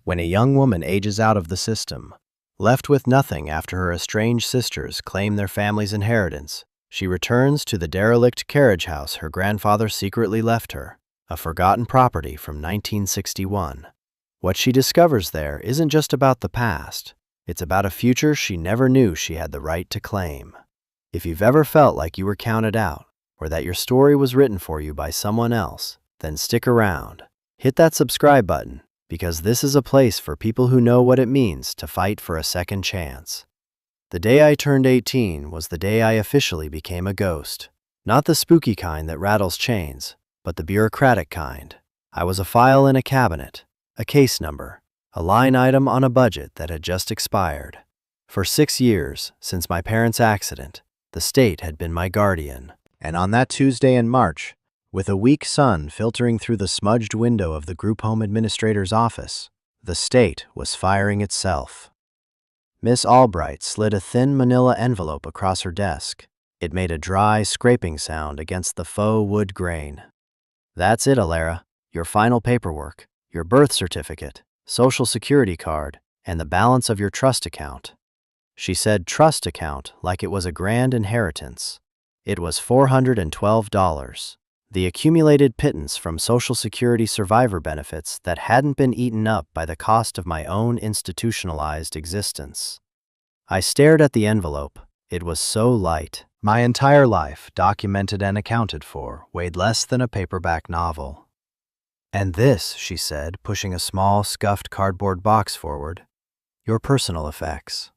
When a young woman ages out of the system, left with nothing after her estranged sisters claim their family's inheritance, she returns to the derelict carriage house her grandfather secretly left her, a forgotten property from 1961. What she discovers there isn't just about the past, it's about a future she never knew she had the right to claim. If you've ever felt like you were counted out, or that your story was written for you by someone else, then stick around. Hit that subscribe button, because this is a place for people who know what it means to fight for a second chance. The day I turned 18 was the day I officially became a ghost. Not the spooky kind that rattles chains, but the bureaucratic kind. I was a file in a cabinet, a case number, a line item on a budget that had just expired. For 6 years, since my parents' accident, the state had been my guardian. And on that Tuesday in March, with a weak sun filtering through the smudged window of the group home administrator's office, the state was firing itself. Miss Albright slid a thin manila envelope across her desk. It made a dry, scraping sound against the faux wood grain. "That's it, Alara. Your final paperwork, your birth certificate, social security card, and the balance of your trust account." She said trust account like it was a grand inheritance. It was $412. The accumulated pittance from Social Security survivor benefits that hadn't been eaten up by the cost of my own institutionalized existence. I stared at the envelope. It was so light. My entire life, documented and accounted for, weighed less than a paperback novel. "And this," she said, pushing a small, scuffed cardboard box forward, "your personal effects."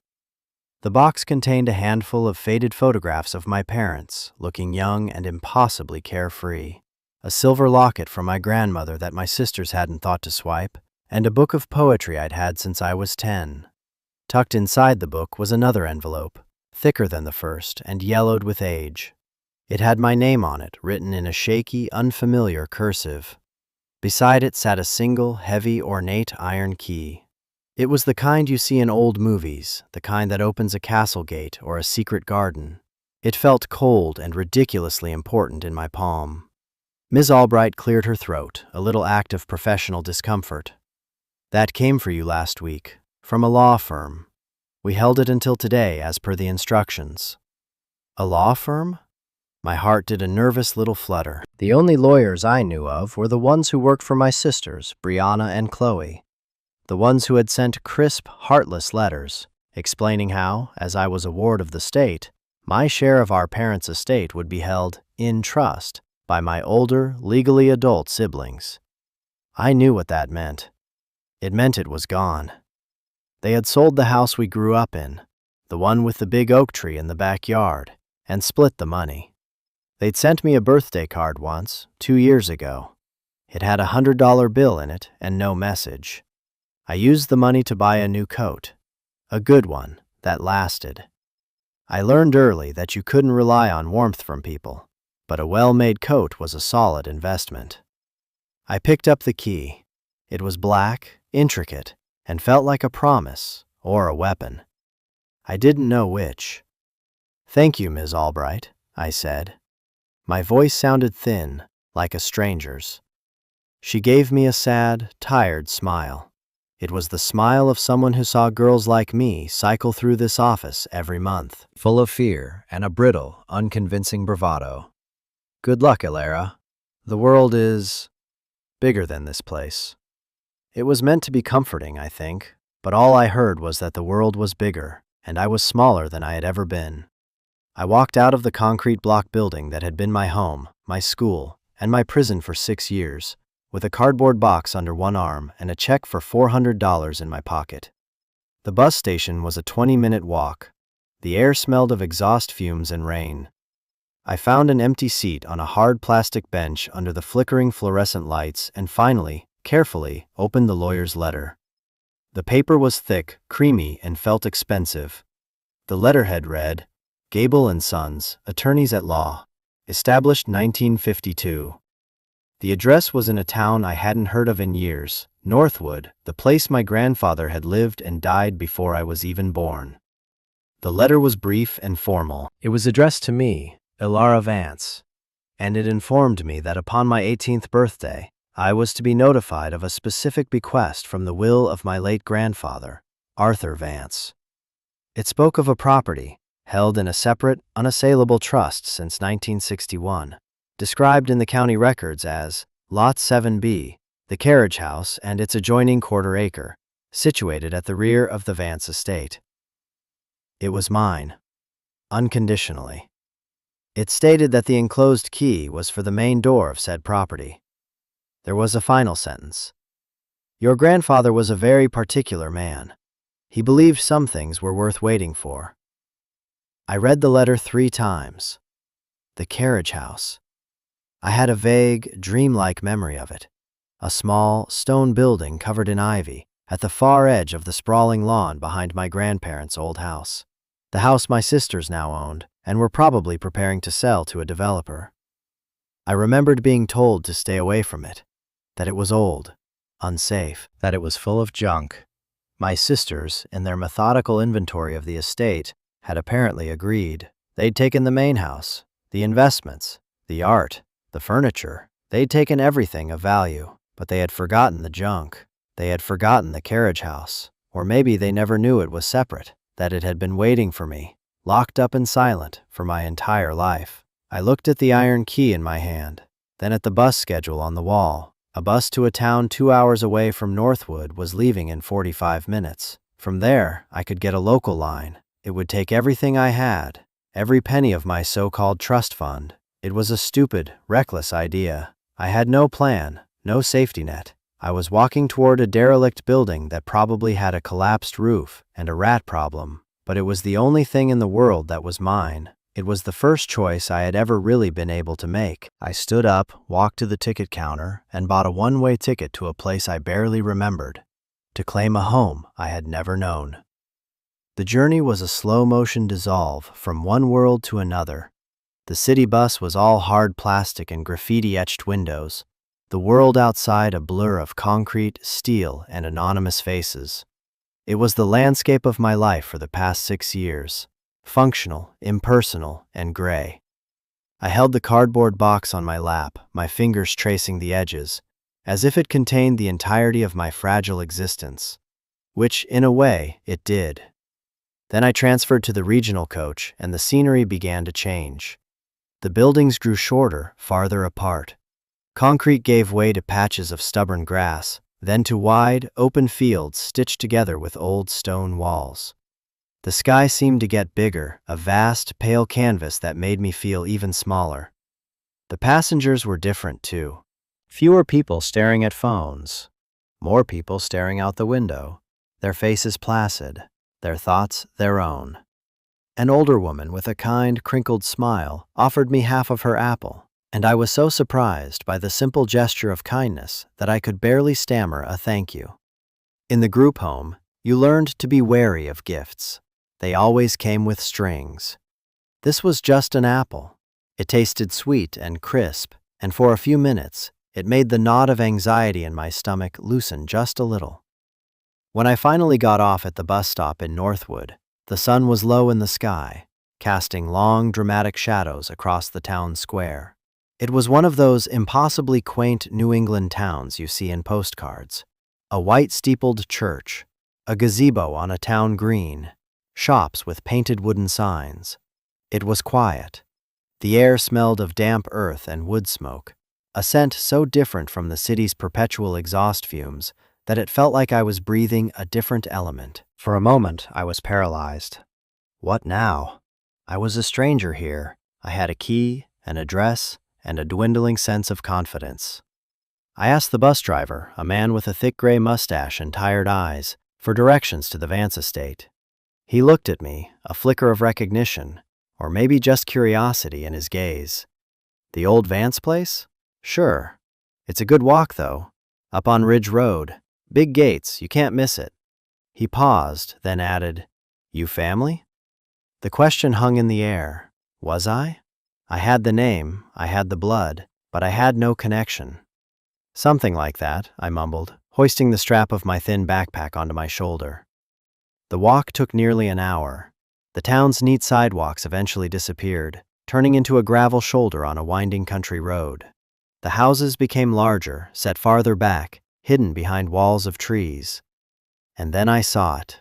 The box contained a handful of faded photographs of my parents, looking young and impossibly carefree, a silver locket from my grandmother that my sisters hadn't thought to swipe, and a book of poetry I'd had since I was 10. Tucked inside the book was another envelope, thicker than the first and yellowed with age. It had my name on it, written in a shaky, unfamiliar cursive. Beside it sat a single, heavy, ornate iron key. It was the kind you see in old movies, the kind that opens a castle gate or a secret garden. It felt cold and ridiculously important in my palm. Ms. Albright cleared her throat, a little act of professional discomfort. "That came for you last week, from a law firm. We held it until today, as per the instructions." "A law firm?" My heart did a nervous little flutter. The only lawyers I knew of were the ones who worked for my sisters, Brianna and Chloe. The ones who had sent crisp, heartless letters, explaining how, as I was a ward of the state, my share of our parents' estate would be held in trust by my older, legally adult siblings. I knew what that meant. It meant it was gone. They had sold the house we grew up in, the one with the big oak tree in the backyard, and split the money. They'd sent me a birthday card once, 2 years ago. It had a $100 bill in it and no message. I used the money to buy a new coat, a good one that lasted. I learned early that you couldn't rely on warmth from people, but a well-made coat was a solid investment. I picked up the key. It was black, intricate, and felt like a promise or a weapon. I didn't know which. "Thank you, Ms. Albright," I said. My voice sounded thin, like a stranger's. She gave me a sad, tired smile. It was the smile of someone who saw girls like me cycle through this office every month, full of fear and a brittle, unconvincing bravado. "Good luck, Alara. The world is bigger than this place." It was meant to be comforting, I think, but all I heard was that the world was bigger, and I was smaller than I had ever been. I walked out of the concrete block building that had been my home, my school, and my prison for 6 years, with a cardboard box under one arm and a check for $400 in my pocket. The bus station was a 20-minute walk. The air smelled of exhaust fumes and rain. I found an empty seat on a hard plastic bench under the flickering fluorescent lights and finally, carefully, opened the lawyer's letter. The paper was thick, creamy, and felt expensive. The letterhead read, "Gable & Sons, Attorneys at Law, established 1952. The address was in a town I hadn't heard of in years, Northwood, the place my grandfather had lived and died before I was even born. The letter was brief and formal. It was addressed to me, Ilara Vance, and it informed me that upon my 18th birthday, I was to be notified of a specific bequest from the will of my late grandfather, Arthur Vance. It spoke of a property held in a separate, unassailable trust since 1961, described in the county records as Lot 7B, the Carriage House and its adjoining quarter-acre, situated at the rear of the Vance estate. It was mine, unconditionally. It stated that the enclosed key was for the main door of said property. There was a final sentence. Your grandfather was a very particular man. He believed some things were worth waiting for. I read the letter 3 times. The Carriage House. I had a vague, dreamlike memory of it. A small, stone building covered in ivy at the far edge of the sprawling lawn behind my grandparents' old house. The house my sisters now owned and were probably preparing to sell to a developer. I remembered being told to stay away from it, that it was old, unsafe, that it was full of junk. My sisters, in their methodical inventory of the estate, had apparently agreed. They'd taken the main house, the investments, the art, the furniture. They'd taken everything of value, but they had forgotten the junk. They had forgotten the carriage house, or maybe they never knew it was separate, that it had been waiting for me, locked up and silent, for my entire life. I looked at the iron key in my hand, then at the bus schedule on the wall. A bus to a town 2 hours away from Northwood was leaving in 45 minutes. From there, I could get a local line. It would take everything I had, every penny of my so-called trust fund. It was a stupid, reckless idea. I had no plan, no safety net. I was walking toward a derelict building that probably had a collapsed roof and a rat problem, but it was the only thing in the world that was mine. It was the first choice I had ever really been able to make. I stood up, walked to the ticket counter, and bought a one-way ticket to a place I barely remembered, to claim a home I had never known. The journey was a slow-motion dissolve from one world to another. The city bus was all hard plastic and graffiti-etched windows, the world outside a blur of concrete, steel, and anonymous faces. It was the landscape of my life for the past 6 years. Functional, impersonal, and gray. I held the cardboard box on my lap, my fingers tracing the edges, as if it contained the entirety of my fragile existence, which, in a way, it did. Then I transferred to the regional coach, and the scenery began to change. The buildings grew shorter, farther apart. Concrete gave way to patches of stubborn grass, then to wide, open fields stitched together with old stone walls. The sky seemed to get bigger, a vast, pale canvas that made me feel even smaller. The passengers were different, too. Fewer people staring at phones. More people staring out the window, their faces placid, their thoughts their own. An older woman with a kind, crinkled smile offered me half of her apple, and I was so surprised by the simple gesture of kindness that I could barely stammer a thank you. In the group home, you learned to be wary of gifts. They always came with strings. This was just an apple. It tasted sweet and crisp, and for a few minutes, it made the knot of anxiety in my stomach loosen just a little. When I finally got off at the bus stop in Northwood, the sun was low in the sky, casting long, dramatic shadows across the town square. It was one of those impossibly quaint New England towns you see in postcards. A white-steepled church, a gazebo on a town green, shops with painted wooden signs. It was quiet. The air smelled of damp earth and wood smoke, a scent so different from the city's perpetual exhaust fumes that it felt like I was breathing a different element. For a moment, I was paralyzed. What now? I was a stranger here. I had a key, an address, and a dwindling sense of confidence. I asked the bus driver, a man with a thick gray mustache and tired eyes, for directions to the Vance estate. He looked at me, a flicker of recognition, or maybe just curiosity in his gaze. The old Vance place? Sure. It's a good walk, though. Up on Ridge Road. Big gates, you can't miss it. He paused, then added, You family? The question hung in the air. Was I? I had the name, I had the blood, but I had no connection. Something like that, I mumbled, hoisting the strap of my thin backpack onto my shoulder. The walk took nearly an hour. The town's neat sidewalks eventually disappeared, turning into a gravel shoulder on a winding country road. The houses became larger, set farther back, hidden behind walls of trees. And then I saw it.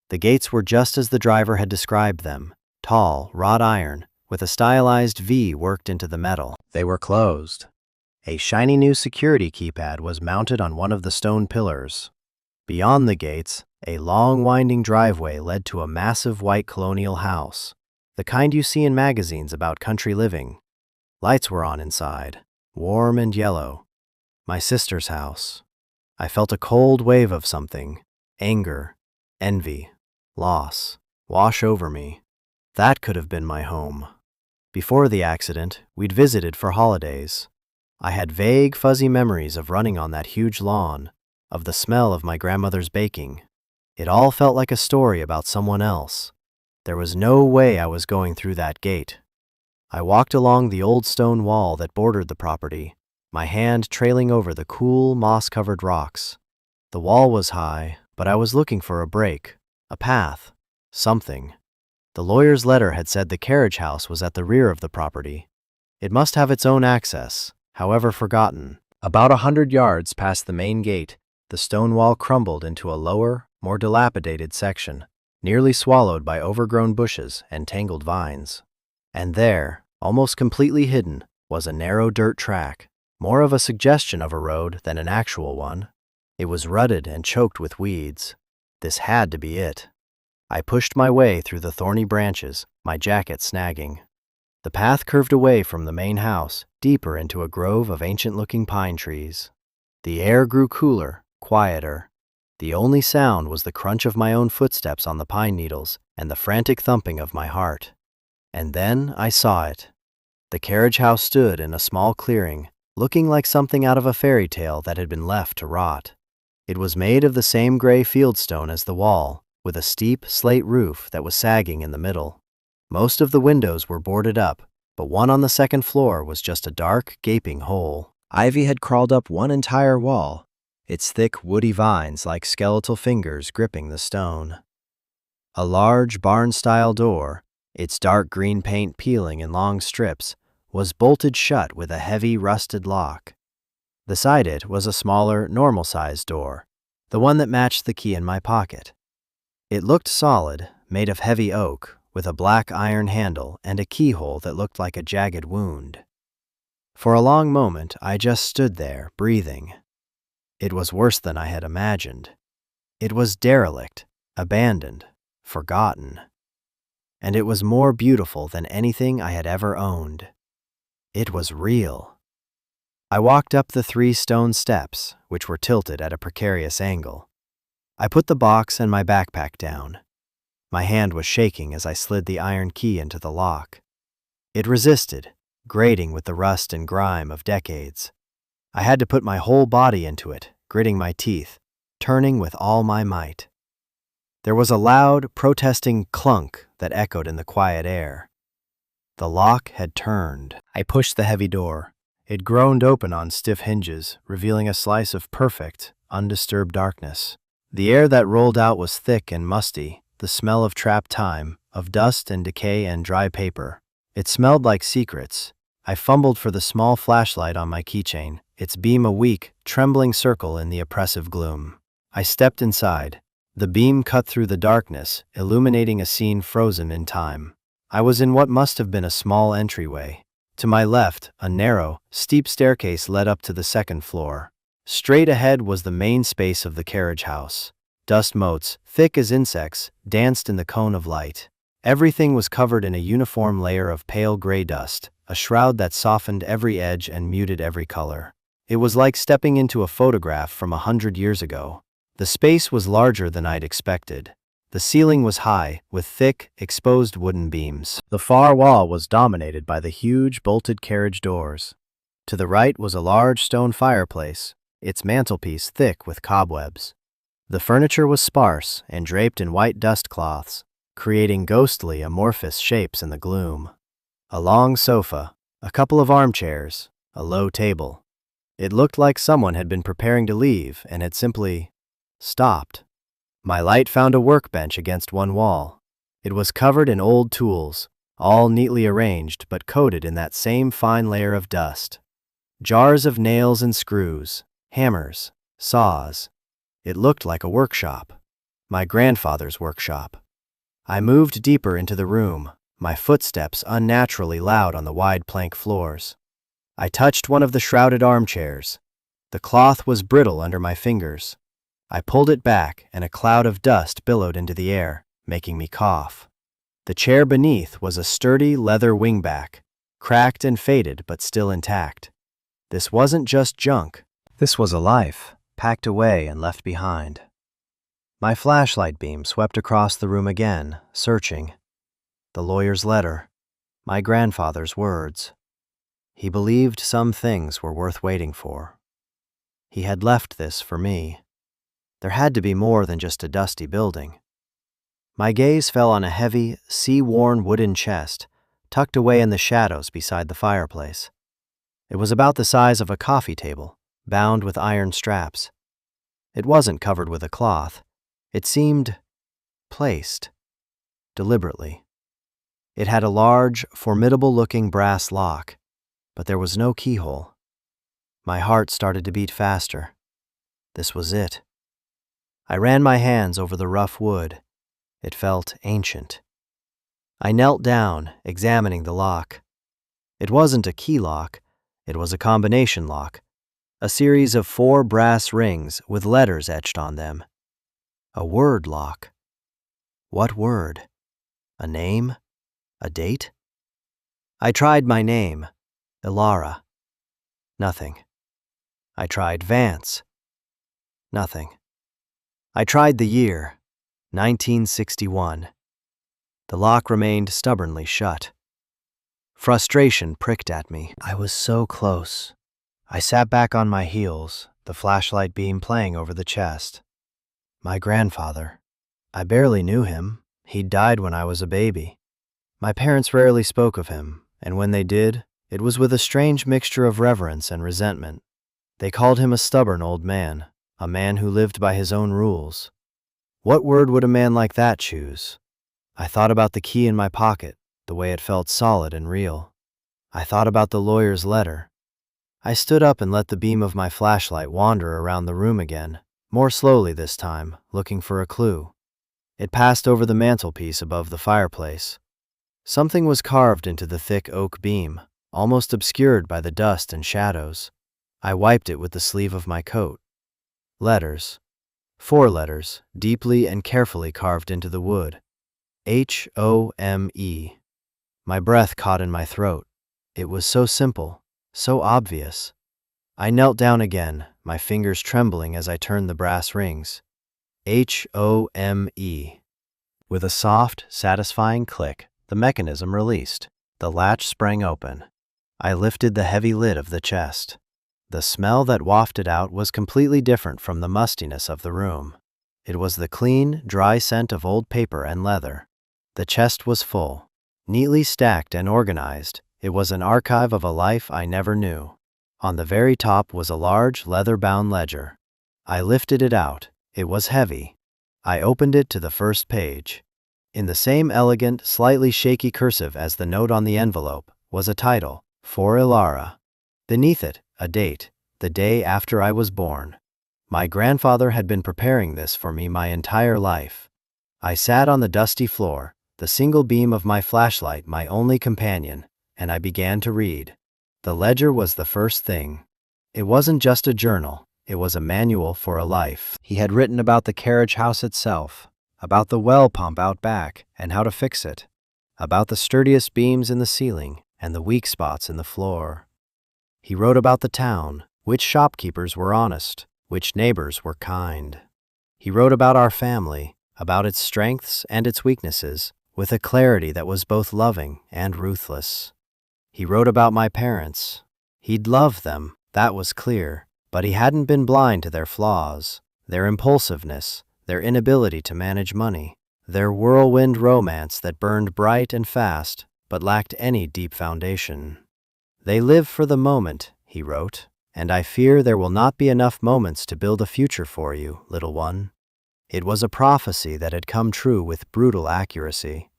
The gates were just as the driver had described them, tall, wrought iron, with a stylized V worked into the metal. They were closed. A shiny new security keypad was mounted on one of the stone pillars. Beyond the gates, a long winding driveway led to a massive white colonial house, the kind you see in magazines about country living. Lights were on inside, warm and yellow. My sister's house. I felt a cold wave of something, anger, envy, loss, wash over me. That could have been my home. Before the accident, we'd visited for holidays. I had vague, fuzzy memories of running on that huge lawn, of the smell of my grandmother's baking. It all felt like a story about someone else. There was no way I was going through that gate. I walked along the old stone wall that bordered the property, my hand trailing over the cool, moss-covered rocks. The wall was high, but I was looking for a break, a path, something. The lawyer's letter had said the carriage house was at the rear of the property. It must have its own access, however forgotten. About 100 yards past the main gate, the stone wall crumbled into a lower, more dilapidated section, nearly swallowed by overgrown bushes and tangled vines. And there, almost completely hidden, was a narrow dirt track, more of a suggestion of a road than an actual one. It was rutted and choked with weeds. This had to be it. I pushed my way through the thorny branches, my jacket snagging. The path curved away from the main house, deeper into a grove of ancient-looking pine trees. The air grew cooler, quieter. The only sound was the crunch of my own footsteps on the pine needles and the frantic thumping of my heart. And then I saw it. The carriage house stood in a small clearing, looking like something out of a fairy tale that had been left to rot. It was made of the same gray fieldstone as the wall, with a steep slate roof that was sagging in the middle. Most of the windows were boarded up, but one on the second floor was just a dark, gaping hole. Ivy had crawled up one entire wall, its thick, woody vines like skeletal fingers gripping the stone. A large, barn-style door, its dark green paint peeling in long strips, was bolted shut with a heavy, rusted lock. Beside it was a smaller, normal-sized door, the one that matched the key in my pocket. It looked solid, made of heavy oak, with a black iron handle and a keyhole that looked like a jagged wound. For a long moment, I just stood there, breathing. It was worse than I had imagined. It was derelict, abandoned, forgotten. And it was more beautiful than anything I had ever owned. It was real. I walked up the 3 stone steps, which were tilted at a precarious angle. I put the box and my backpack down. My hand was shaking as I slid the iron key into the lock. It resisted, grating with the rust and grime of decades. I had to put my whole body into it, gritting my teeth, turning with all my might. There was a loud, protesting clunk that echoed in the quiet air. The lock had turned. I pushed the heavy door. It groaned open on stiff hinges, revealing a slice of perfect, undisturbed darkness. The air that rolled out was thick and musty, the smell of trapped time, of dust and decay and dry paper. It smelled like secrets. I fumbled for the small flashlight on my keychain, its beam a weak, trembling circle in the oppressive gloom. I stepped inside. The beam cut through the darkness, illuminating a scene frozen in time. I was in what must have been a small entryway. To my left, a narrow, steep staircase led up to the second floor. Straight ahead was the main space of the carriage house. Dust motes, thick as insects, danced in the cone of light. Everything was covered in a uniform layer of pale gray dust, a shroud that softened every edge and muted every color. It was like stepping into a photograph from 100 years ago. The space was larger than I'd expected. The ceiling was high, with thick, exposed wooden beams. The far wall was dominated by the huge, bolted carriage doors. To the right was a large stone fireplace, its mantelpiece thick with cobwebs. The furniture was sparse and draped in white dust cloths, creating ghostly, amorphous shapes in the gloom. A long sofa, a couple of armchairs, a low table. It looked like someone had been preparing to leave and had simply stopped. My light found a workbench against one wall. It was covered in old tools, all neatly arranged but coated in that same fine layer of dust. Jars of nails and screws, hammers, saws. It looked like a workshop. My grandfather's workshop. I moved deeper into the room, my footsteps unnaturally loud on the wide plank floors. I touched one of the shrouded armchairs. The cloth was brittle under my fingers. I pulled it back, and a cloud of dust billowed into the air, making me cough. The chair beneath was a sturdy leather wingback, cracked and faded but still intact. This wasn't just junk. This was a life, packed away and left behind. My flashlight beam swept across the room again, searching. The lawyer's letter. My grandfather's words. He believed some things were worth waiting for. He had left this for me. There had to be more than just a dusty building. My gaze fell on a heavy, sea-worn wooden chest, tucked away in the shadows beside the fireplace. It was about the size of a coffee table, bound with iron straps. It wasn't covered with a cloth. It seemed placed, deliberately. It had a large, formidable-looking brass lock, but there was no keyhole. My heart started to beat faster. This was it. I ran my hands over the rough wood. It felt ancient. I knelt down, examining the lock. It wasn't a key lock. It was a combination lock, a series of 4 brass rings with letters etched on them. A word lock. What word? A name? A date? I tried my name, Ilara. Nothing. I tried Vance. Nothing. I tried the year, 1961. The lock remained stubbornly shut. Frustration pricked at me. I was so close. I sat back on my heels, the flashlight beam playing over the chest. My grandfather. I barely knew him. He'd died when I was a baby. My parents rarely spoke of him, and when they did, it was with a strange mixture of reverence and resentment. They called him a stubborn old man, a man who lived by his own rules. What word would a man like that choose? I thought about the key in my pocket, the way it felt solid and real. I thought about the lawyer's letter. I stood up and let the beam of my flashlight wander around the room again, more slowly this time, looking for a clue. It passed over the mantelpiece above the fireplace. Something was carved into the thick oak beam, almost obscured by the dust and shadows. I wiped it with the sleeve of my coat. Letters. 4 letters, deeply and carefully carved into the wood. H-O-M-E. My breath caught in my throat. It was so simple, so obvious. I knelt down again, my fingers trembling as I turned the brass rings. H-O-M-E. With a soft, satisfying click, the mechanism released. The latch sprang open. I lifted the heavy lid of the chest. The smell that wafted out was completely different from the mustiness of the room. It was the clean, dry scent of old paper and leather. The chest was full. Neatly stacked and organized, it was an archive of a life I never knew. On the very top was a large, leather-bound ledger. I lifted it out. It was heavy. I opened it to the first page. In the same elegant, slightly shaky cursive as the note on the envelope was a title, For Ilara. Beneath it, a date, the day after I was born. My grandfather had been preparing this for me my entire life. I sat on the dusty floor, the single beam of my flashlight my only companion, and I began to read. The ledger was the first thing. It wasn't just a journal, it was a manual for a life. He had written about the carriage house itself, about the well pump out back and how to fix it, about the sturdiest beams in the ceiling and the weak spots in the floor. He wrote about the town, which shopkeepers were honest, which neighbors were kind. He wrote about our family, about its strengths and its weaknesses, with a clarity that was both loving and ruthless. He wrote about my parents. He'd loved them, that was clear, but he hadn't been blind to their flaws, their impulsiveness, their inability to manage money, their whirlwind romance that burned bright and fast but lacked any deep foundation. They live for the moment, he wrote, and I fear there will not be enough moments to build a future for you, little one. It was a prophecy that had come true with brutal accuracy.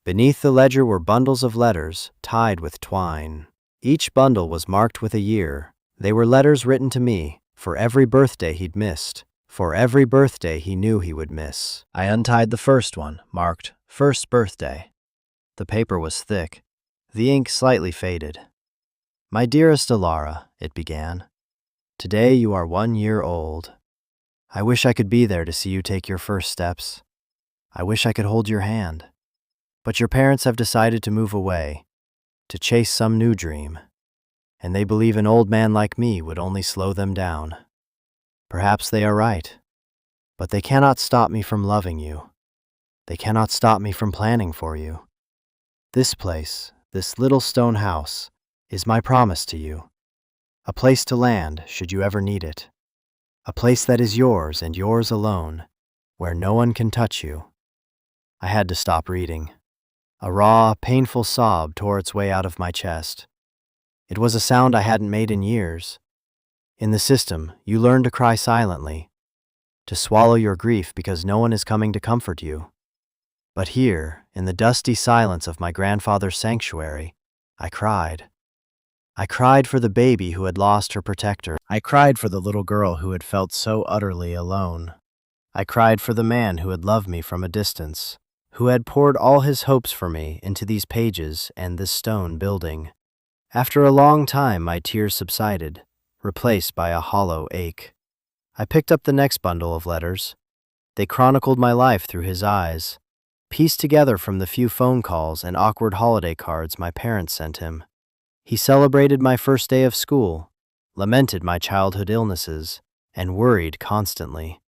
Beneath the ledger were bundles of letters tied with twine. Each bundle was marked with a year. They were letters written to me for every birthday he'd missed, for every birthday he knew he would miss. I untied the first one, marked First Birthday. The paper was thick, the ink slightly faded. "My dearest Alara," it began, "today you are 1 year old. I wish I could be there to see you take your first steps. I wish I could hold your hand. But your parents have decided to move away, to chase some new dream, and they believe an old man like me would only slow them down. Perhaps they are right, but they cannot stop me from loving you. They cannot stop me from planning for you. This place, this little stone house, is my promise to you. A place to land should you ever need it. A place that is yours and yours alone, where no one can touch you." I had to stop reading. A raw, painful sob tore its way out of my chest. It was a sound I hadn't made in years. In the system, you learn to cry silently, to swallow your grief because no one is coming to comfort you. But here, in the dusty silence of my grandfather's sanctuary, I cried. I cried for the baby who had lost her protector. I cried for the little girl who had felt so utterly alone. I cried for the man who had loved me from a distance, who had poured all his hopes for me into these pages and this stone building. After a long time, my tears subsided, replaced by a hollow ache. I picked up the next bundle of letters. They chronicled my life through his eyes, pieced together from the few phone calls and awkward holiday cards my parents sent him. He celebrated my first day of school, lamented my childhood illnesses, and worried constantly.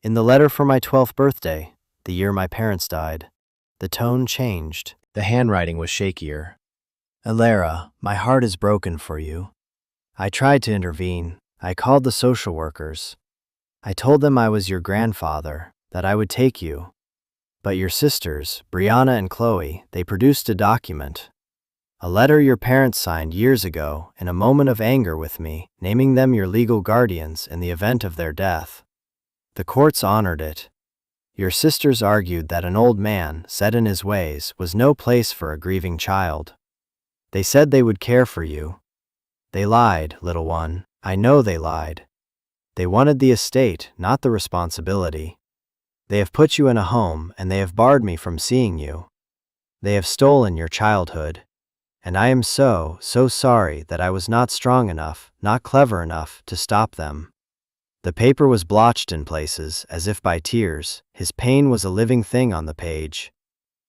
In the letter for my 12th birthday, the year my parents died, the tone changed. The handwriting was shakier. "Alara, my heart is broken for you. I tried to intervene. I called the social workers. I told them I was your grandfather, that I would take you. But your sisters, Brianna and Chloe, they produced a document. A letter your parents signed years ago in a moment of anger with me, naming them your legal guardians in the event of their death. The courts honored it. Your sisters argued that an old man, set in his ways, was no place for a grieving child. They said they would care for you. They lied, little one. I know they lied. They wanted the estate, not the responsibility. They have put you in a home, and they have barred me from seeing you. They have stolen your childhood. And I am so sorry that I was not strong enough, not clever enough to stop them." The paper was blotched in places, as if by tears. His pain was a living thing on the page.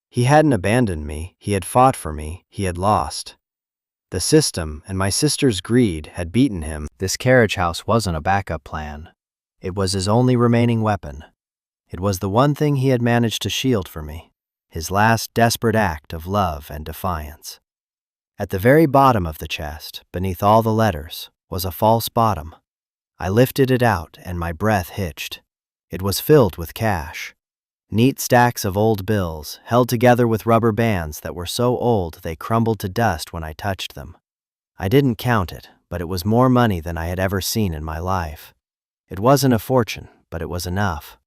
He hadn't abandoned me, he had fought for me, he had lost. The system and my sister's greed had beaten him. This carriage house wasn't a backup plan. It was his only remaining weapon. It was the one thing he had managed to shield for me, his last desperate act of love and defiance. At the very bottom of the chest, beneath all the letters, was a false bottom. I lifted it out and my breath hitched. It was filled with cash. Neat stacks of old bills, held together with rubber bands that were so old they crumbled to dust when I touched them. I didn't count it, but it was more money than I had ever seen in my life. It wasn't a fortune, but it was enough.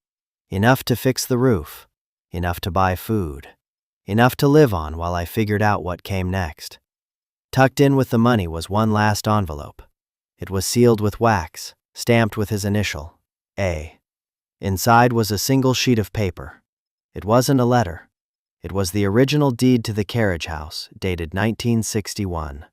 Enough to fix the roof, enough to buy food, enough to live on while I figured out what came next. Tucked in with the money was one last envelope. It was sealed with wax, stamped with his initial, A. Inside was a single sheet of paper. It wasn't a letter. It was the original deed to the carriage house, dated 1961.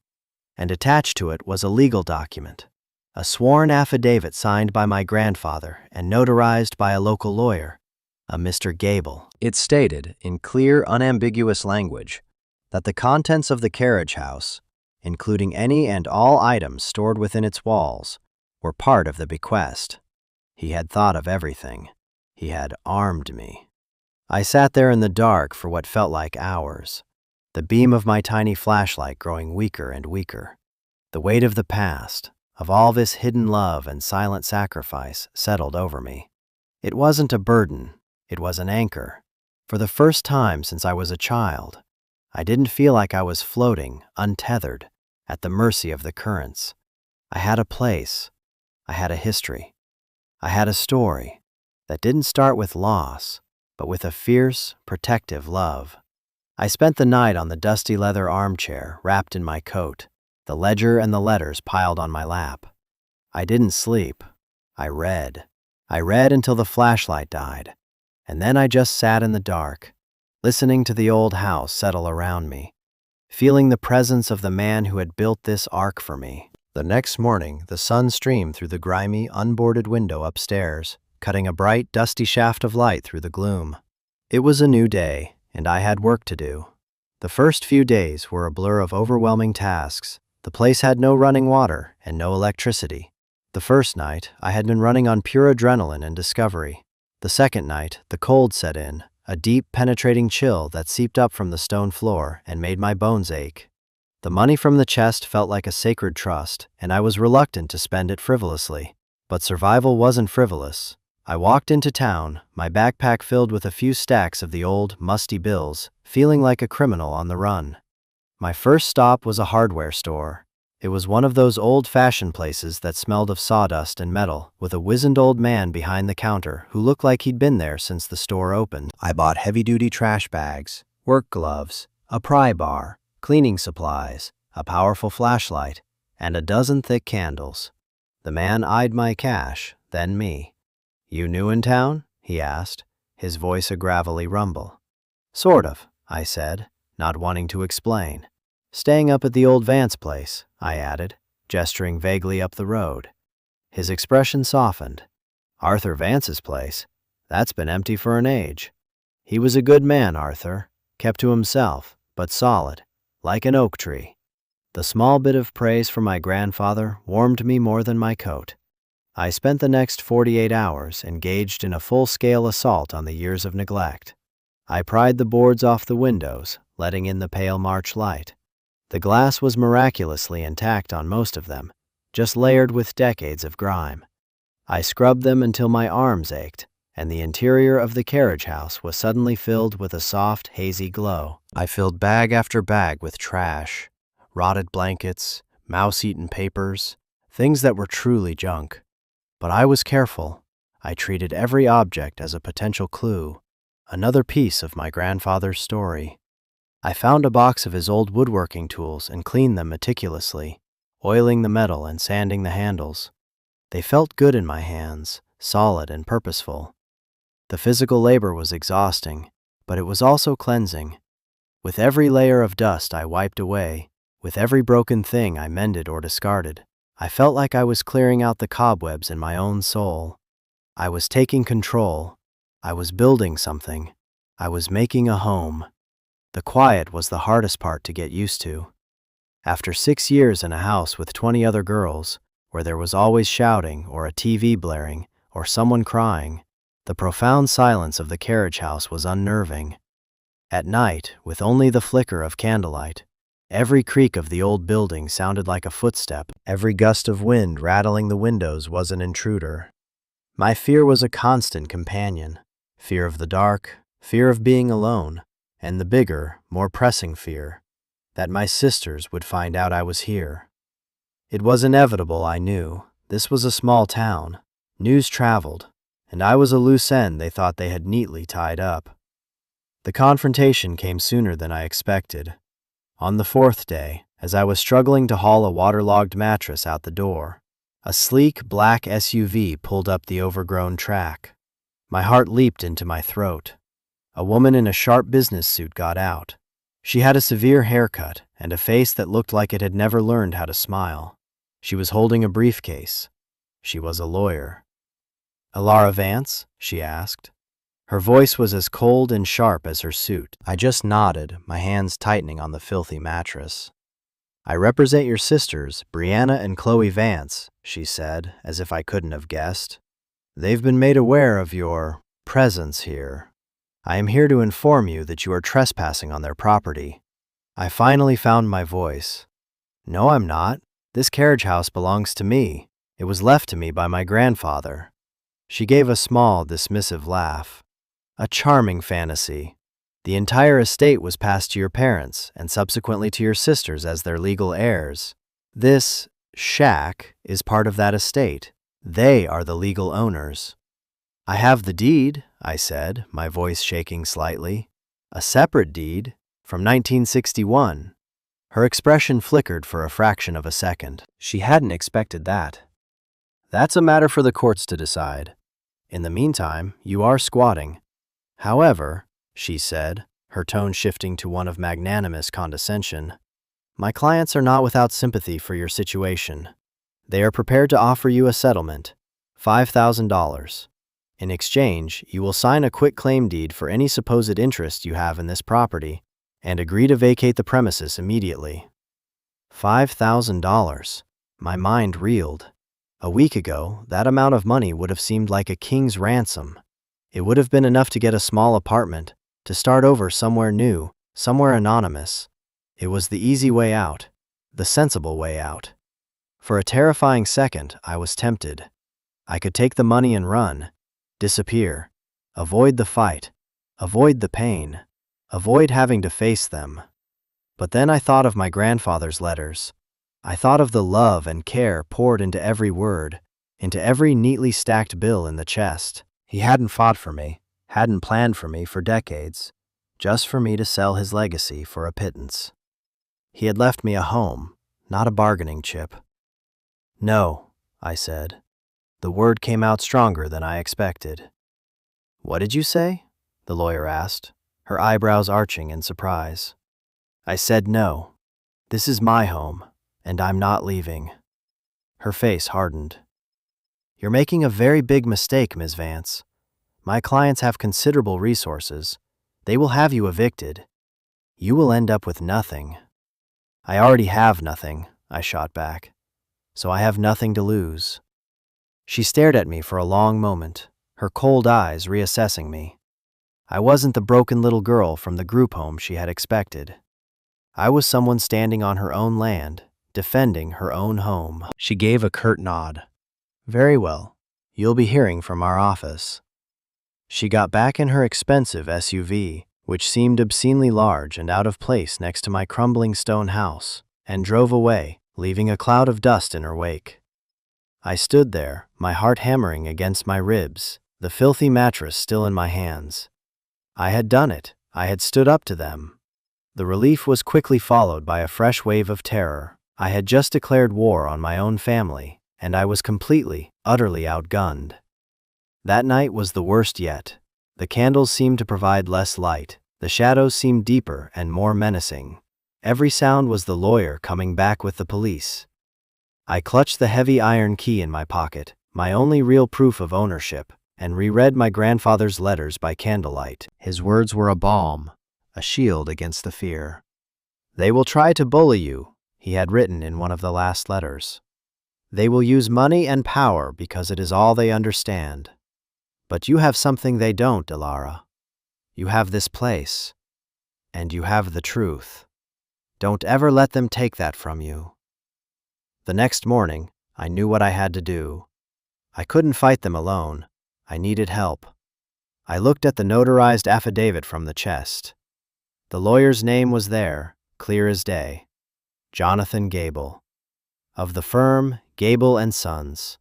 And attached to it was a legal document, a sworn affidavit signed by my grandfather and notarized by a local lawyer, a Mr. Gable. It stated, in clear, unambiguous language, that the contents of the carriage house, including any and all items stored within its walls, were part of the bequest. He had thought of everything. He had armed me. I sat there in the dark for what felt like hours, the beam of my tiny flashlight growing weaker and weaker. The weight of the past, of all this hidden love and silent sacrifice, settled over me. It wasn't a burden, it was an anchor. For the first time since I was a child, I didn't feel like I was floating, untethered, at the mercy of the currents. I had a place. I had a history. I had a story that didn't start with loss, but with a fierce, protective love. I spent the night on the dusty leather armchair, wrapped in my coat, the ledger and the letters piled on my lap. I didn't sleep. I read. I read until the flashlight died, and then I just sat in the dark, listening to the old house settle around me, feeling the presence of the man who had built this ark for me. The next morning, the sun streamed through the grimy, unboarded window upstairs, cutting a bright, dusty shaft of light through the gloom. It was a new day, and I had work to do. The first few days were a blur of overwhelming tasks. The place had no running water and no electricity. The first night, I had been running on pure adrenaline and discovery. The second night, the cold set in, a deep, penetrating chill that seeped up from the stone floor and made my bones ache. The money from the chest felt like a sacred trust, and I was reluctant to spend it frivolously. But survival wasn't frivolous. I walked into town, my backpack filled with a few stacks of the old, musty bills, feeling like a criminal on the run. My first stop was a hardware store. It was one of those old-fashioned places that smelled of sawdust and metal, with a wizened old man behind the counter who looked like he'd been there since the store opened. I bought heavy-duty trash bags, work gloves, a pry bar, cleaning supplies, a powerful flashlight, and a dozen thick candles. The man eyed my cash, then me. "You new in town?" he asked, his voice a gravelly rumble. "Sort of," I said, not wanting to explain. "Staying up at the old Vance place," I added, gesturing vaguely up the road. His expression softened. "Arthur Vance's place? That's been empty for an age." He was a good man, Arthur, kept to himself, but solid, like an oak tree. The small bit of praise from my grandfather warmed me more than my coat. I spent the next 48 hours engaged in a full-scale assault on the years of neglect. I pried the boards off the windows, letting in the pale March light. The glass was miraculously intact on most of them, just layered with decades of grime. I scrubbed them until my arms ached, and the interior of the carriage house was suddenly filled with a soft, hazy glow. I filled bag after bag with trash, rotted blankets, mouse-eaten papers, things that were truly junk. But I was careful. I treated every object as a potential clue, another piece of my grandfather's story. I found a box of his old woodworking tools and cleaned them meticulously, oiling the metal and sanding the handles. They felt good in my hands, solid and purposeful. The physical labor was exhausting, but it was also cleansing. With every layer of dust I wiped away, with every broken thing I mended or discarded, I felt like I was clearing out the cobwebs in my own soul. I was taking control. I was building something. I was making a home. The quiet was the hardest part to get used to. After 6 years in a house with 20 other girls, where there was always shouting or a TV blaring or someone crying, the profound silence of the carriage house was unnerving. At night, with only the flicker of candlelight, every creak of the old building sounded like a footstep. Every gust of wind rattling the windows was an intruder. My fear was a constant companion. Fear of the dark, fear of being alone, and the bigger, more pressing fear, that my sisters would find out I was here. It was inevitable, I knew. This was a small town. News traveled, and I was a loose end they thought they had neatly tied up. The confrontation came sooner than I expected. On the 4th day, as I was struggling to haul a waterlogged mattress out the door, a sleek black SUV pulled up the overgrown track. My heart leaped into my throat. A woman in a sharp business suit got out. She had a severe haircut and a face that looked like it had never learned how to smile. She was holding a briefcase. She was a lawyer. "Elara Vance?" she asked. Her voice was as cold and sharp as her suit. I just nodded, my hands tightening on the filthy mattress. "I represent your sisters, Brianna and Chloe Vance," she said, as if I couldn't have guessed. "They've been made aware of your presence here. I am here to inform you that you are trespassing on their property." I finally found my voice. "No, I'm not. This carriage house belongs to me. It was left to me by my grandfather." She gave a small, dismissive laugh. "A charming fantasy. The entire estate was passed to your parents and subsequently to your sisters as their legal heirs. This shack is part of that estate. They are the legal owners." "I have the deed," I said, my voice shaking slightly. "A separate deed from 1961. Her expression flickered for a fraction of a second. She hadn't expected that. That's a matter for the courts to decide. In the meantime, you are squatting. However, she said, her tone shifting to one of magnanimous condescension, my clients are not without sympathy for your situation. They are prepared to offer you a settlement, $5,000. In exchange, you will sign a quitclaim deed for any supposed interest you have in this property and agree to vacate the premises immediately. $5,000. My mind reeled. A week ago, that amount of money would have seemed like a king's ransom. It would have been enough to get a small apartment, to start over somewhere new, somewhere anonymous. It was the easy way out, the sensible way out. For a terrifying second, I was tempted. I could take the money and run, disappear, avoid the fight, avoid the pain, avoid having to face them. But then I thought of my grandfather's letters. I thought of the love and care poured into every word, into every neatly stacked bill in the chest. He hadn't fought for me, hadn't planned for me for decades, just for me to sell his legacy for a pittance. He had left me a home, not a bargaining chip. No, I said. The word came out stronger than I expected. What did you say? The lawyer asked, her eyebrows arching in surprise. I said no. This is my home, and I'm not leaving. Her face hardened. You're making a very big mistake, Ms. Vance. My clients have considerable resources. They will have you evicted. You will end up with nothing. I already have nothing, I shot back. So I have nothing to lose. She stared at me for a long moment, her cold eyes reassessing me. I wasn't the broken little girl from the group home she had expected. I was someone standing on her own land, defending her own home. She gave a curt nod. Very well. You'll be hearing from our office. She got back in her expensive SUV, which seemed obscenely large and out of place next to my crumbling stone house, and drove away, leaving a cloud of dust in her wake. I stood there, my heart hammering against my ribs, the filthy mattress still in my hands. I had done it. I had stood up to them. The relief was quickly followed by a fresh wave of terror. I had just declared war on my own family, and I was completely, utterly outgunned. That night was the worst yet. The candles seemed to provide less light. The shadows seemed deeper and more menacing. Every sound was the lawyer coming back with the police. I clutched the heavy iron key in my pocket, my only real proof of ownership, and reread my grandfather's letters by candlelight. His words were a balm, a shield against the fear. They will try to bully you, he had written in one of the last letters. They will use money and power because it is all they understand. But you have something they don't, Ilara. You have this place, and you have the truth. Don't ever let them take that from you. The next morning, I knew what I had to do. I couldn't fight them alone. I needed help. I looked at the notarized affidavit from the chest. The lawyer's name was there, clear as day. Jonathan Gable. Of the firm, Gable and Sons.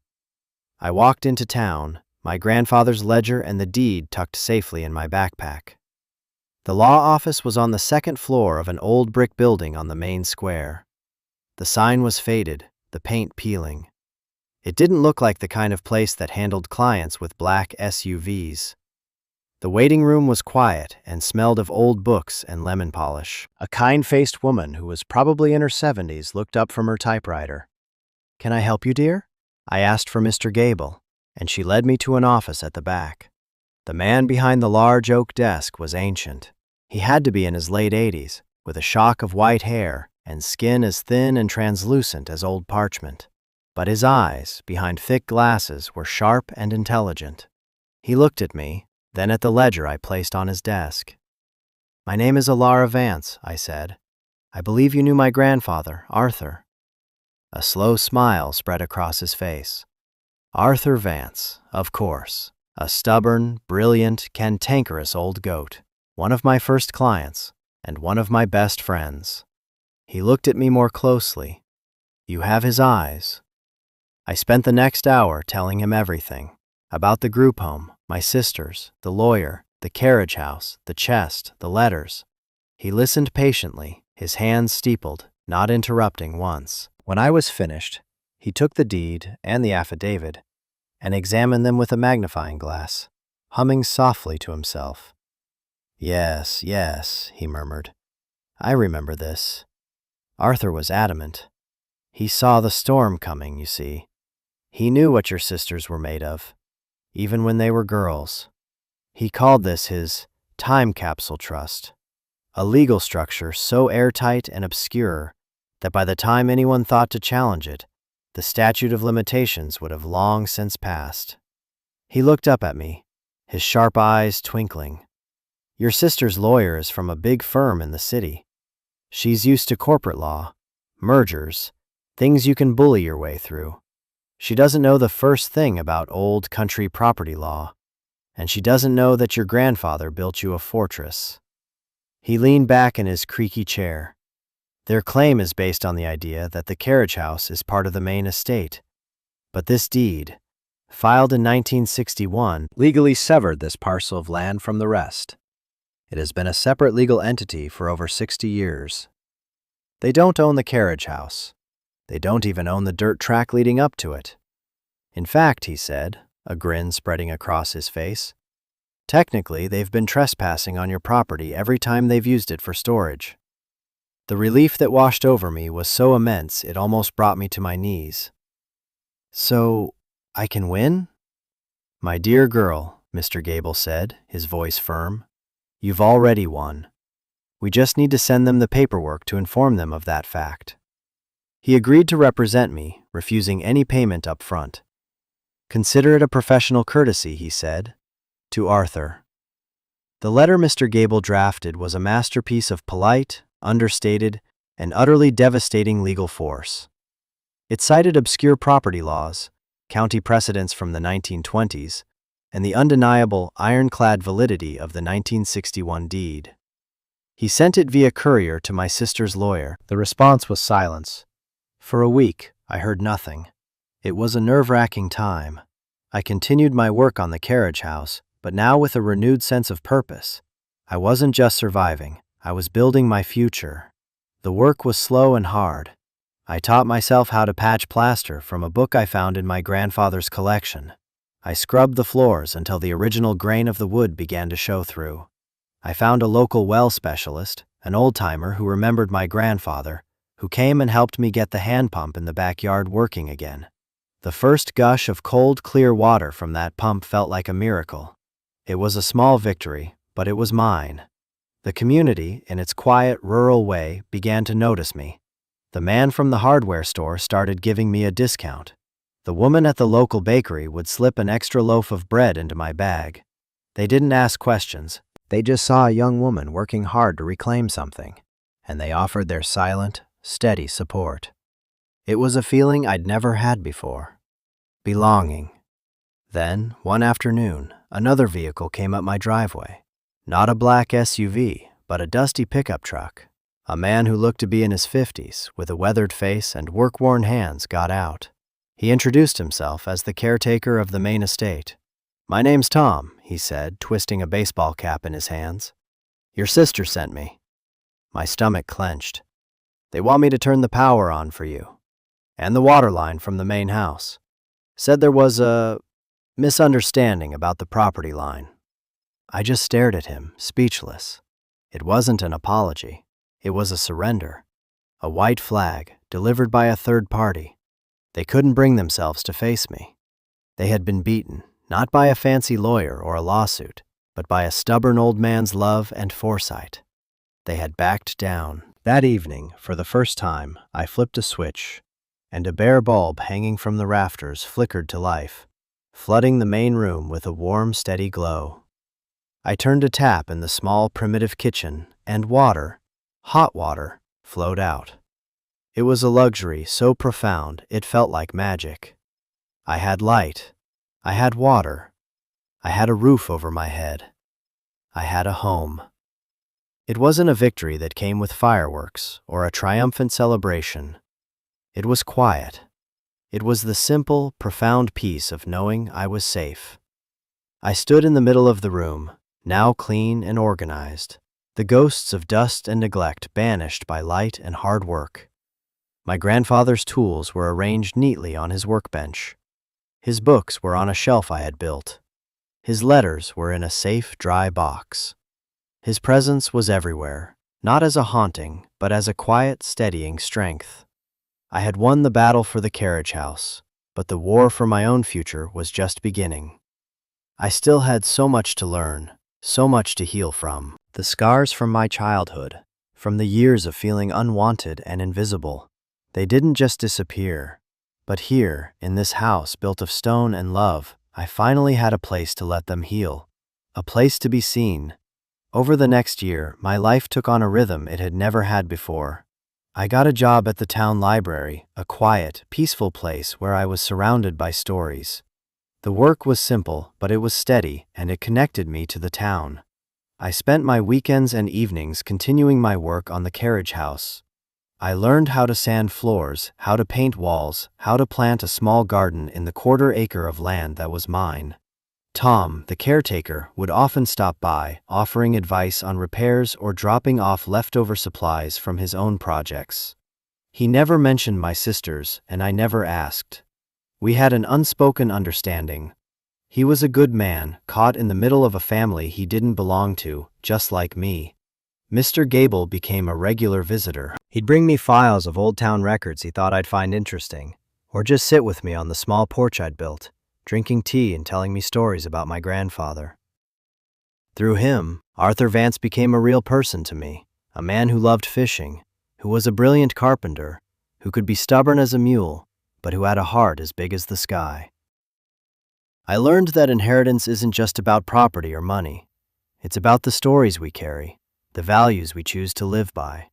I walked into town, my grandfather's ledger and the deed tucked safely in my backpack. The law office was on the second floor of an old brick building on the main square. The sign was faded, the paint peeling. It didn't look like the kind of place that handled clients with black SUVs. The waiting room was quiet and smelled of old books and lemon polish. A kind-faced woman who was probably in her 70s looked up from her typewriter. "Can I help you, dear?" I asked for Mr. Gable, and she led me to an office at the back. The man behind the large oak desk was ancient. He had to be in his late 80s, with a shock of white hair and skin as thin and translucent as old parchment. But his eyes, behind thick glasses, were sharp and intelligent. He looked at me, then at the ledger I placed on his desk. "My name is Ilara Vance," I said. "I believe you knew my grandfather, Arthur." A slow smile spread across his face. Arthur Vance, of course. A stubborn, brilliant, cantankerous old goat. One of my first clients, and one of my best friends. He looked at me more closely. "You have his eyes." I spent the next hour telling him everything. About the group home, my sisters, the lawyer, the carriage house, the chest, the letters. He listened patiently, his hands steepled, not interrupting once. When I was finished, he took the deed and the affidavit and examined them with a magnifying glass, humming softly to himself. "Yes, yes," he murmured. "I remember this. Arthur was adamant. He saw the storm coming, you see. He knew what your sisters were made of, even when they were girls. He called this his time capsule trust, a legal structure so airtight and obscure that by the time anyone thought to challenge it, the statute of limitations would have long since passed." He looked up at me, his sharp eyes twinkling. "Your sister's lawyer is from a big firm in the city. She's used to corporate law, mergers, things you can bully your way through. She doesn't know the first thing about old country property law, and she doesn't know that your grandfather built you a fortress." He leaned back in his creaky chair. "Their claim is based on the idea that the carriage house is part of the main estate, but this deed, filed in 1961, legally severed this parcel of land from the rest. It has been a separate legal entity for over 60 years. They don't own the carriage house. They don't even own the dirt track leading up to it. In fact," he said, a grin spreading across his face, "technically they've been trespassing on your property every time they've used it for storage." The relief that washed over me was so immense it almost brought me to my knees. "So, I can win?" "My dear girl," Mr. Gable said, his voice firm, "you've already won. We just need to send them the paperwork to inform them of that fact." He agreed to represent me, refusing any payment up front. "Consider it a professional courtesy," he said, to Arthur. The letter Mr. Gable drafted was a masterpiece of polite, understated, and utterly devastating legal force. It cited obscure property laws, county precedents from the 1920s, and the undeniable, ironclad validity of the 1961 deed. He sent it via courier to my sister's lawyer. The response was silence. For a week, I heard nothing. It was a nerve-wracking time. I continued my work on the carriage house, but now with a renewed sense of purpose. I wasn't just surviving, I was building my future. The work was slow and hard. I taught myself how to patch plaster from a book I found in my grandfather's collection. I scrubbed the floors until the original grain of the wood began to show through. I found a local well specialist, an old-timer who remembered my grandfather, who came and helped me get the hand pump in the backyard working again. The first gush of cold, clear water from that pump felt like a miracle. It was a small victory, but it was mine. The community, in its quiet, rural way, began to notice me. The man from the hardware store started giving me a discount. The woman at the local bakery would slip an extra loaf of bread into my bag. They didn't ask questions. They just saw a young woman working hard to reclaim something, and they offered their silent, steady support. It was a feeling I'd never had before. Belonging. Then, one afternoon, another vehicle came up my driveway. Not a black SUV, but a dusty pickup truck. A man who looked to be in his 50s, with a weathered face and work-worn hands, got out. He introduced himself as the caretaker of the main estate. "My name's Tom," he said, twisting a baseball cap in his hands. "Your sister sent me." My stomach clenched. "They want me to turn the power on for you. And the water line from the main house. Said there was a misunderstanding about the property line." I just stared at him, speechless. It wasn't an apology. It was a surrender. A white flag, delivered by a third party. They couldn't bring themselves to face me. They had been beaten, not by a fancy lawyer or a lawsuit, but by a stubborn old man's love and foresight. They had backed down. That evening, for the first time, I flipped a switch, and a bare bulb hanging from the rafters flickered to life, flooding the main room with a warm, steady glow. I turned a tap in the small, primitive kitchen, and water, hot water, flowed out. It was a luxury so profound it felt like magic. I had light. I had water. I had a roof over my head. I had a home. It wasn't a victory that came with fireworks or a triumphant celebration. It was quiet. It was the simple, profound peace of knowing I was safe. I stood in the middle of the room, now clean and organized, the ghosts of dust and neglect banished by light and hard work. My grandfather's tools were arranged neatly on his workbench. His books were on a shelf I had built. His letters were in a safe, dry box. His presence was everywhere, not as a haunting, but as a quiet, steadying strength. I had won the battle for the carriage house, but the war for my own future was just beginning. I still had so much to learn, so much to heal from. The scars from my childhood, from the years of feeling unwanted and invisible, they didn't just disappear. But here, in this house built of stone and love, I finally had a place to let them heal, a place to be seen. Over the next year, my life took on a rhythm it had never had before. I got a job at the town library, a quiet, peaceful place where I was surrounded by stories. The work was simple, but it was steady, and it connected me to the town. I spent my weekends and evenings continuing my work on the carriage house. I learned how to sand floors, how to paint walls, how to plant a small garden in the quarter-acre of land that was mine. Tom, the caretaker, would often stop by, offering advice on repairs or dropping off leftover supplies from his own projects. He never mentioned my sisters, and I never asked. We had an unspoken understanding. He was a good man, caught in the middle of a family he didn't belong to, just like me. Mr. Gable became a regular visitor. He'd bring me files of old town records he thought I'd find interesting, or just sit with me on the small porch I'd built, drinking tea and telling me stories about my grandfather. Through him, Arthur Vance became a real person to me, a man who loved fishing, who was a brilliant carpenter, who could be stubborn as a mule, but who had a heart as big as the sky. I learned that inheritance isn't just about property or money. It's about the stories we carry, the values we choose to live by.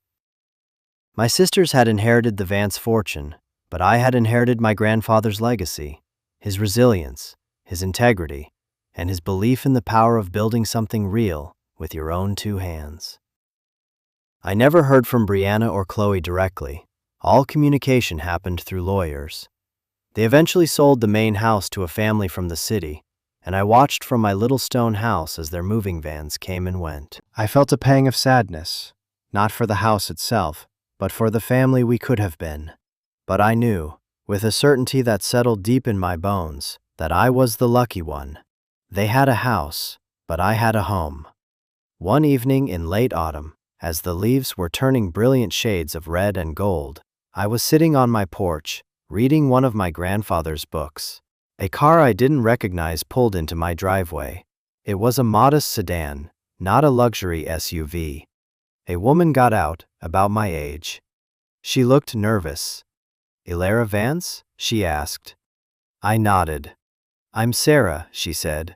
My sisters had inherited the Vance fortune, but I had inherited my grandfather's legacy, his resilience, his integrity, and his belief in the power of building something real with your own two hands. I never heard from Brianna or Chloe directly. All communication happened through lawyers. They eventually sold the main house to a family from the city, and I watched from my little stone house as their moving vans came and went. I felt a pang of sadness, not for the house itself, but for the family we could have been. But I knew, with a certainty that settled deep in my bones, that I was the lucky one. They had a house, but I had a home. One evening in late autumn, as the leaves were turning brilliant shades of red and gold, I was sitting on my porch, reading one of my grandfather's books. A car I didn't recognize pulled into my driveway. It was a modest sedan, not a luxury SUV. A woman got out, about my age. She looked nervous. "Ilara Vance?" she asked. I nodded. "I'm Sarah," she said.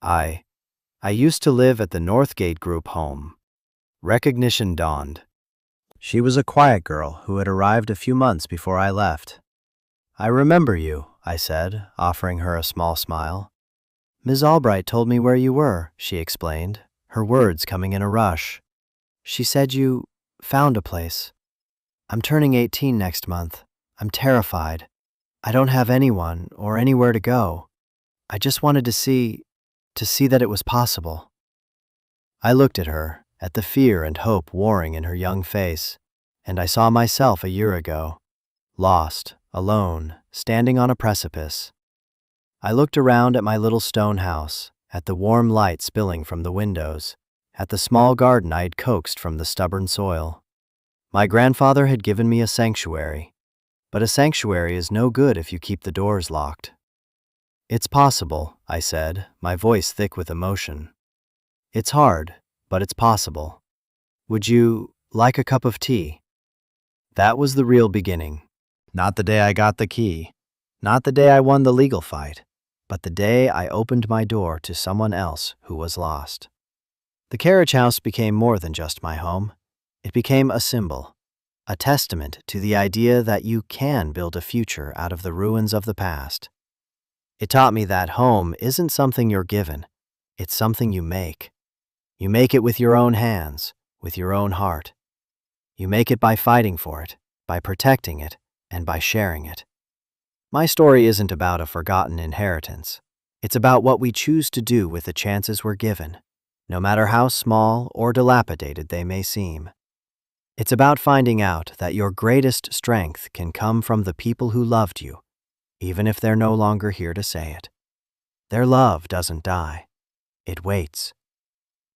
I used to live at the Northgate Group home." Recognition dawned. She was a quiet girl who had arrived a few months before I left. "I remember you," I said, offering her a small smile. "Ms. Albright told me where you were," she explained, her words coming in a rush. "She said you found a place. I'm turning 18 next month. I'm terrified. I don't have anyone or anywhere to go. I just wanted to see that it was possible." I looked at her, at the fear and hope warring in her young face, and I saw myself a year ago, lost, alone, standing on a precipice. I looked around at my little stone house, at the warm light spilling from the windows, at the small garden I had coaxed from the stubborn soil. My grandfather had given me a sanctuary, but a sanctuary is no good if you keep the doors locked. "It's possible," I said, my voice thick with emotion. "It's hard, but it's possible. Would you like a cup of tea?" That was the real beginning. Not the day I got the key, not the day I won the legal fight, but the day I opened my door to someone else who was lost. The carriage house became more than just my home. It became a symbol, a testament to the idea that you can build a future out of the ruins of the past. It taught me that home isn't something you're given, it's something you make. You make it with your own hands, with your own heart. You make it by fighting for it, by protecting it, and by sharing it. My story isn't about a forgotten inheritance. It's about what we choose to do with the chances we're given, no matter how small or dilapidated they may seem. It's about finding out that your greatest strength can come from the people who loved you, even if they're no longer here to say it. Their love doesn't die. It waits.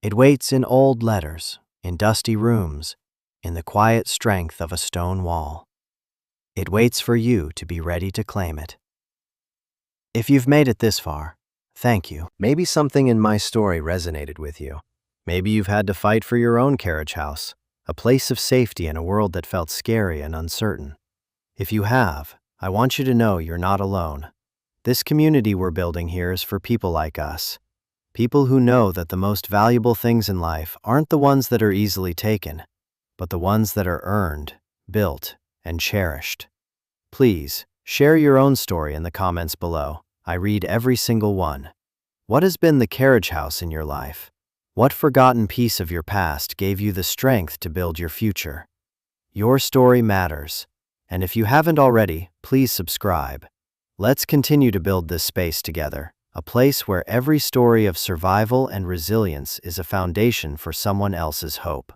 It waits in old letters, in dusty rooms, in the quiet strength of a stone wall. It waits for you to be ready to claim it. If you've made it this far, thank you. Maybe something in my story resonated with you. Maybe you've had to fight for your own carriage house, a place of safety in a world that felt scary and uncertain. If you have, I want you to know you're not alone. This community we're building here is for people like us. People who know that the most valuable things in life aren't the ones that are easily taken, but the ones that are earned, built, and cherished. Please, share your own story in the comments below. I read every single one. What has been the carriage house in your life? What forgotten piece of your past gave you the strength to build your future? Your story matters, and if you haven't already, please subscribe. Let's continue to build this space together, a place where every story of survival and resilience is a foundation for someone else's hope.